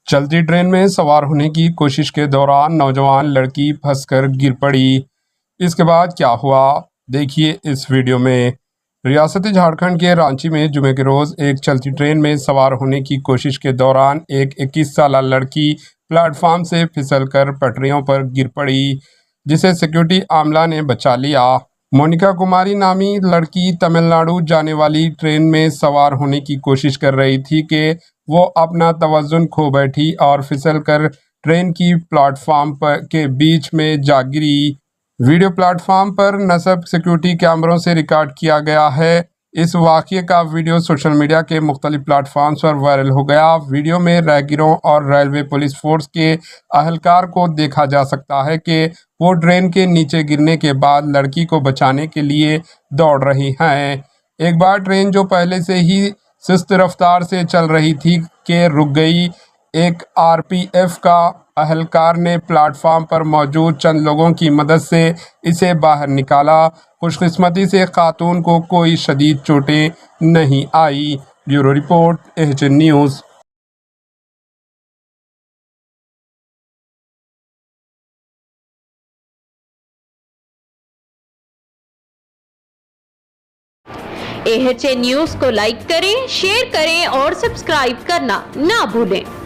चलती ट्रेन में सवार होने की कोशिश के दौरान नौजवान लड़की फंसकर गिर पड़ी। इसके बाद क्या हुआ, देखिए इस वीडियो में। रियासती झारखंड के रांची में जुमे के रोज एक चलती ट्रेन में सवार होने की कोशिश के दौरान एक 21 साल लड़की प्लेटफॉर्म से फिसलकर पटरियों पर गिर पड़ी, जिसे सिक्योरिटी आमला ने बचा लिया। मोनिका कुमारी नामी लड़की तमिलनाडु जाने वाली ट्रेन में सवार होने की कोशिश कर रही थी कि वो अपना तवज्जुन खो बैठी और फिसलकर ट्रेन की प्लेटफॉर्म पर के बीच में जा गिरी। वीडियो प्लेटफॉर्म पर नस्ब सिक्योरिटी कैमरों से रिकॉर्ड किया गया है। इस वाक़ये का वीडियो सोशल मीडिया के मुख्तलिफ प्लेटफॉर्म्स पर वायरल हो गया। वीडियो में राहगीरों और रेलवे पुलिस फोर्स के अहलकार को देखा जा सकता है कि वो ट्रेन के नीचे गिरने के बाद लड़की को बचाने के लिए दौड़ रही हैं। एक बार ट्रेन जो पहले से ही सुस्त रफ्तार से चल रही थी कि रुक गई। एक आरपीएफ का अहलकार ने प्लेटफॉर्म पर मौजूद चंद लोगों की मदद से इसे बाहर निकाला। खुशकिस्मती से खातून को कोई शदीद चोटें नहीं आई। Bureau report, HN news. HN news को लाइक करें, शेयर करें और सब्सक्राइब करना ना भूलें।